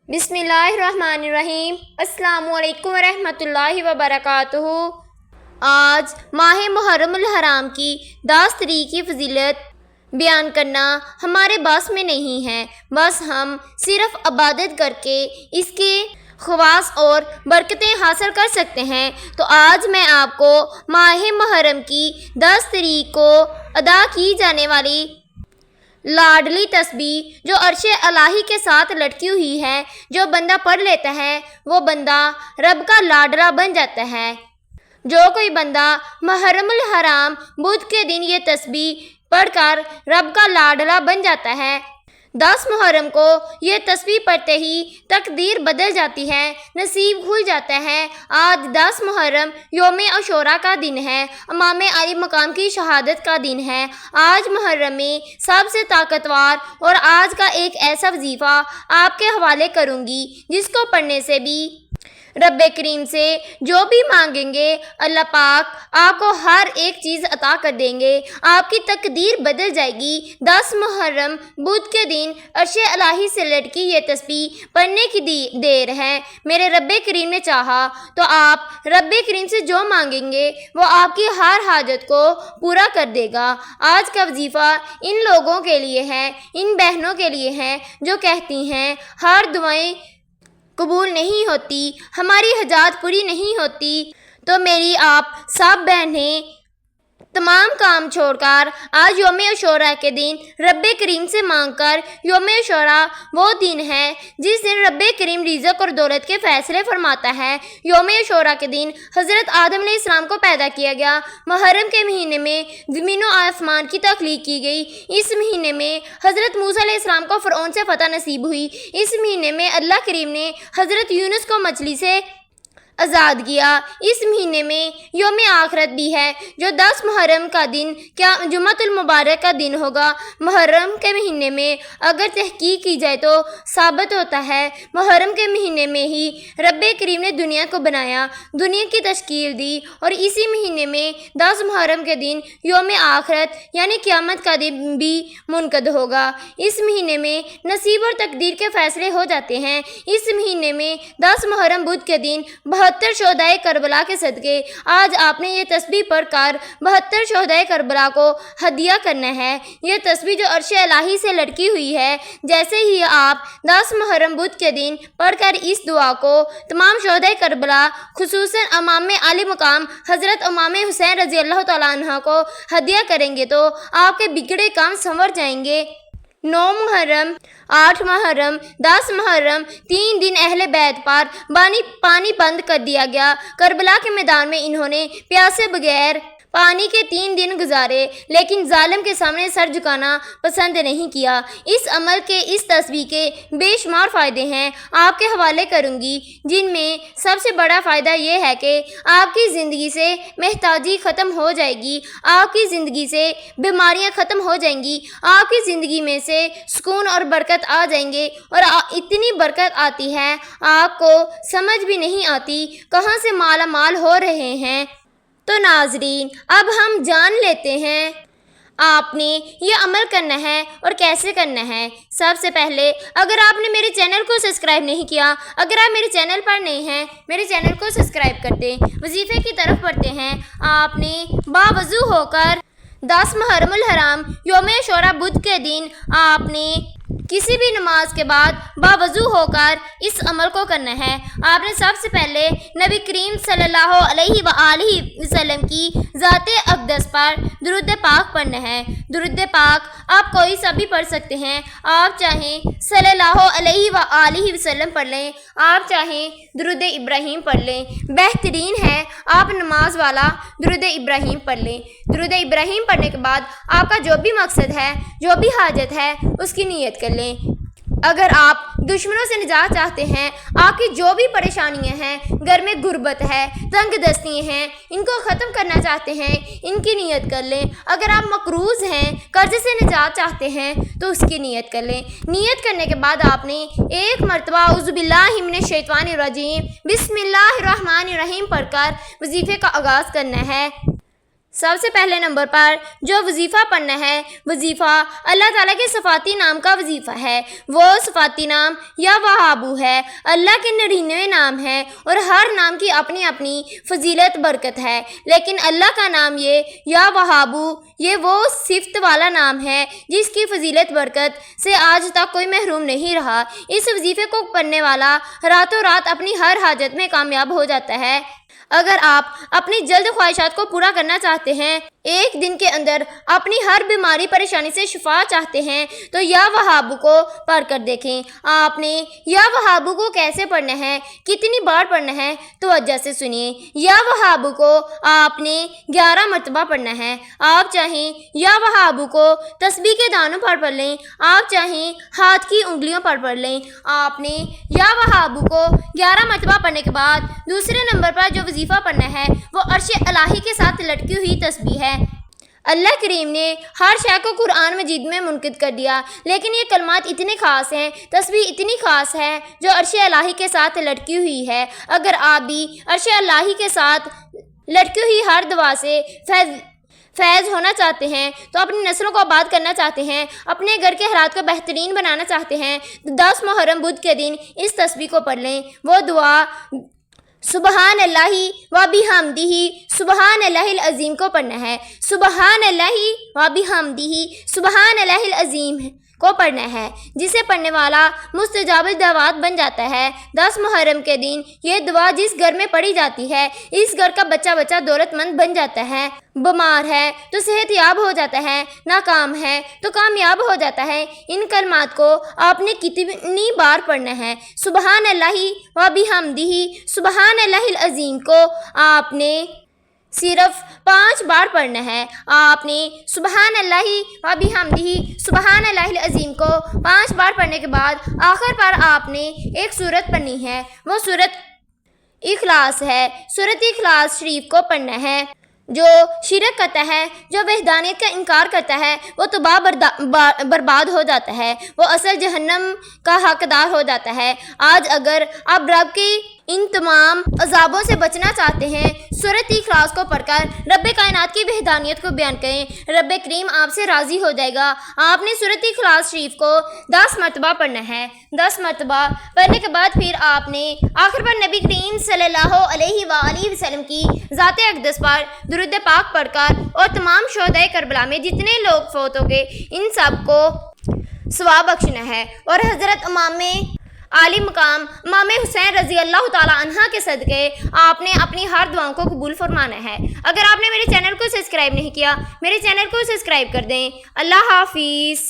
بسم اللہ الرحمن الرحیم۔ السلام علیکم ورحمۃ اللہ وبرکاتہ۔ آج ماہ محرم الحرام کی 10 تاریخ کی فضیلت بیان کرنا ہمارے بس میں نہیں ہے، بس ہم صرف عبادت کر کے اس کے خواص اور برکتیں حاصل کر سکتے ہیں۔ تو آج میں آپ کو ماہ محرم کی 10 تاریخ کو ادا کی جانے والی لاڈلی تسبیح جو عرش الہی کے ساتھ لٹکی ہوئی ہے، جو بندہ پڑھ لیتا ہے وہ بندہ رب کا لاڈلا بن جاتا ہے۔ جو کوئی بندہ محرم الحرام بدھ کے دن یہ تسبیح پڑھ کر رب کا لاڈلا بن جاتا ہے، 10 محرم کو یہ تسبیح پڑھتے ہی تقدیر بدل جاتی ہے، نصیب کھل جاتا ہے۔ آج 10 محرم یوم عاشوراء کا دن ہے، امام علی مقام کی شہادت کا دن ہے۔ آج محرم میں سب سے طاقتور اور آج کا ایک ایسا وظیفہ آپ کے حوالے کروں گی جس کو پڑھنے سے بھی رب کریم سے جو بھی مانگیں گے اللہ پاک آپ کو ہر ایک چیز عطا کر دیں گے، آپ کی تقدیر بدل جائے گی۔ 10 محرم بدھ کے دن عرش الہی سے لٹکی یہ تسبیح پڑھنے کی دیر ہے۔ میرے رب کریم نے چاہا تو آپ رب کریم سے جو مانگیں گے وہ آپ کی ہر حاجت کو پورا کر دے گا۔ آج کا وظیفہ ان لوگوں کے لیے ہے، ان بہنوں کے لیے ہے جو کہتی ہیں ہر دعائیں قبول نہیں ہوتی، ہماری حاجات پوری نہیں ہوتی، تو میری آپ سب بہنیں تمام کام چھوڑ کر آج یوم عاشوراء کے دن رب کریم سے مانگ کر، یوم عاشوراء وہ دن ہے جس دن رب کریم رزق اور دولت کے فیصلے فرماتا ہے۔ یوم عاشوراء کے دن حضرت آدم علیہ السلام کو پیدا کیا گیا، محرم کے مہینے میں زمین و آسمان کی تخلیق کی گئی، اس مہینے میں حضرت موسیٰ علیہ السلام کو فرعون سے فتح نصیب ہوئی، اس مہینے میں اللہ کریم نے حضرت یونس کو مچھلی سے آزاد کیا، اس مہینے میں یوم آخرت بھی ہے جو 10 محرم کا دن کیا جمعۃ المبارک کا دن ہوگا۔ محرم کے مہینے میں اگر تحقیق کی جائے تو ثابت ہوتا ہے محرم کے مہینے میں ہی رب کریم نے دنیا کو بنایا، دنیا کی تشکیل دی، اور اسی مہینے میں 10 محرم کے دن یوم آخرت یعنی قیامت کا دن بھی منعقد ہوگا۔ اس مہینے میں نصیب اور تقدیر کے فیصلے ہو جاتے ہیں۔ اس مہینے میں 10 محرم بدھ کے دن 72 شہدائے کربلا کے صدقے آج آپ نے یہ تسبیح پڑھ کر 72 شہدائے کربلا کو ہدیہ کرنا ہے۔ یہ تسبیح جو عرش الہی سے لٹکی ہوئی ہے، جیسے ہی آپ 10 محرم بدھ کے دن پڑھ کر اس دعا کو تمام شہدائے کربلا خصوصاً امام علی مقام حضرت امام حسین رضی اللہ تعالیٰ عنہ کو ہدیہ کریں گے تو آپ کے بگڑے کام سنور جائیں گے۔ 9 محرم، 8 محرم، 10 محرم 3 دن اہل بیت پر پانی بند کر دیا گیا۔ کربلا کے میدان میں انہوں نے پیاسے بغیر پانی کے 3 دن گزارے، لیکن ظالم کے سامنے سر جھکانا پسند نہیں کیا۔ اس عمل کے، اس تسبیح کے بے شمار فائدے ہیں، آپ کے حوالے کروں گی، جن میں سب سے بڑا فائدہ یہ ہے کہ آپ کی زندگی سے محتاجی ختم ہو جائے گی، آپ کی زندگی سے بیماریاں ختم ہو جائیں گی، آپ کی زندگی میں سے سکون اور برکت آ جائیں گے، اور اتنی برکت آتی ہے آپ کو سمجھ بھی نہیں آتی کہاں سے مالا مال ہو رہے ہیں۔ تو ناظرین اب ہم جان لیتے ہیں آپ نے یہ عمل کرنا ہے اور کیسے کرنا ہے۔ سب سے پہلے اگر آپ نے میرے چینل کو سبسکرائب نہیں کیا، اگر آپ میرے چینل پر نئے ہیں میرے چینل کو سبسکرائب کر دیں، وظیفے کی طرف پڑھتے ہیں۔ آپ نے باوضو ہو کر 10 محرم الحرام یوم عاشوراء بدھ کے دن آپ نے کسی بھی نماز کے بعد باوضو ہو کر اس عمل کو کرنا ہے۔ آپ نے سب سے پہلے نبی کریم صلی اللہ علیہ وآلہ وسلم کی ذات اقدس پر درود پاک پڑھنا ہے۔ درود پاک آپ کوئی سا بھی پڑھ سکتے ہیں، آپ چاہیں صلی اللہ علیہ وآلہ وسلم پڑھ لیں، آپ چاہیں درود ابراہیم پڑھ لیں، بہترین ہے آپ نماز والا درود ابراہیم پڑھ لیں۔ درود ابراہیم پڑھنے کے بعد آپ کا جو بھی مقصد ہے، جو بھی حاجت ہے اس کی نیت کر لیں۔ اگر آپ دشمنوں سے نجات چاہتے ہیں، آپ کی جو بھی پریشانیاں ہیں، گھر میں غربت ہے، تنگ دستی ہیں، ان کو ختم کرنا چاہتے ہیں، ان کی نیت کر لیں۔ اگر آپ مقروض ہیں، قرض سے نجات چاہتے ہیں تو اس کی نیت کر لیں۔ نیت کرنے کے بعد آپ نے ایک مرتبہ اعوذ باللہ من الشیطان الرجیم بسم اللہ الرحمن الرحیم پڑھ کر وظیفے کا آغاز کرنا ہے۔ سب سے پہلے نمبر پر جو وظیفہ پڑھنا ہے، وظیفہ اللہ تعالیٰ کے صفاتی نام کا وظیفہ ہے۔ وہ صفاتی نام یا وہابو ہے۔ اللہ کے 99 نام ہیں اور ہر نام کی اپنی اپنی فضیلت برکت ہے، لیکن اللہ کا نام یہ یا وہابو یہ وہ صفت والا نام ہے جس کی فضیلت برکت سے آج تک کوئی محروم نہیں رہا۔ اس وظیفے کو پڑھنے والا راتوں رات اپنی ہر حاجت میں کامیاب ہو جاتا ہے۔ اگر آپ اپنی جلد خواہشات کو پورا کرنا چاہتے ہیں، ایک دن کے اندر اپنی ہر بیماری پریشانی سے شفا چاہتے ہیں، تو یا وہابو کو پڑھ کر دیکھیں۔ آپ نے یا وہابو کو کیسے پڑھنا ہے، کتنی بار پڑھنا ہے، توجہ سے سنیے۔ یا وہابو کو آپ نے 11 مرتبہ پڑھنا ہے۔ آپ چاہیں یا وہابو کو تسبیح کے دانوں پر پڑھ لیں، آپ چاہیں ہاتھ کی انگلیوں پر پڑھ لیں۔ آپ نے یا وہابو کو 11 مرتبہ پڑھنے کے بعد دوسرے نمبر پر جو وظیفہ پڑھنا ہے وہ عرش الہی کے ساتھ لٹکی ہوئی تسبیح ہے۔ اللہ کریم نے ہر شے کو قرآن مجید میں منعقد کر دیا، لیکن یہ کلمات اتنے خاص ہیں، تسبیح اتنی خاص ہے جو عرش الہی کے ساتھ لٹکی ہوئی ہے۔ اگر آپ بھی عرش الہی کے ساتھ لٹکی ہوئی ہر دعا سے فیض ہونا چاہتے ہیں، تو اپنی نسلوں کو آباد کرنا چاہتے ہیں، اپنے گھر کے حالات کو بہترین بنانا چاہتے ہیں، 10 محرم بدھ کے دن اس تسبیح کو پڑھ لیں۔ وہ دعا سبحان اللہ و بحمدہ سبحان اللہ العظیم کو پڑھنا ہے۔ سبحان اللہ و بحمدہ سبحان اللہ العظیم کو پڑھنا ہے، جسے پڑھنے والا مستجاب الدعوات بن جاتا ہے۔ 10 محرم کے دن یہ دعا جس گھر میں پڑھی جاتی ہے، اس گھر کا بچہ دولت مند بن جاتا ہے، بیمار ہے تو صحت یاب ہو جاتا ہے، ناکام ہے تو کامیاب ہو جاتا ہے۔ ان کلمات کو آپ نے کتنی بار پڑھنا ہے؟ سبحان اللہ و بحمدہ سبحان اللہ العظیم کو آپ نے صرف 5 بار پڑھنا ہے۔ آپ نے سبحان اللہ و بحمدہ سبحان اللہ العظیم کو 5 بار پڑھنے کے بعد آخر پر آپ نے ایک سورت پڑھنی ہے، وہ سورت اخلاص ہے۔ سورت اخلاص شریف کو پڑھنا ہے۔ جو شرک کرتا ہے، جو وحدانیت کا انکار کرتا ہے، وہ تباہ برباد ہو جاتا ہے، وہ اصل جہنم کا حقدار ہو جاتا ہے۔ آج اگر آپ رب کے ان تمام عذابوں سے بچنا چاہتے ہیں، سورۃ اخلاص کو پڑھ کر رب کائنات کی وحدانیت کو بیان کریں، رب کریم آپ سے راضی ہو جائے گا۔ آپ نے سورۃ اخلاص شریف کو 10 مرتبہ پڑھنا ہے۔ 10 مرتبہ پڑھنے کے بعد پھر آپ نے آخر پر نبی کریم صلی اللہ علیہ وآلہ وسلم کی ذات اقدس پر درود پاک پڑھ کر اور تمام شہدائے کربلا میں جتنے لوگ فوت ہو گئے ان سب کو ثواب بخشنا ہے، اور حضرت امام عالی مقام امام حسین رضی اللہ تعالیٰ عنہ کے صدقے آپ نے اپنی ہر دعاؤں کو قبول فرمانا ہے۔ اگر آپ نے میرے چینل کو سبسکرائب نہیں کیا، میرے چینل کو سبسکرائب کر دیں۔ اللہ حافظ۔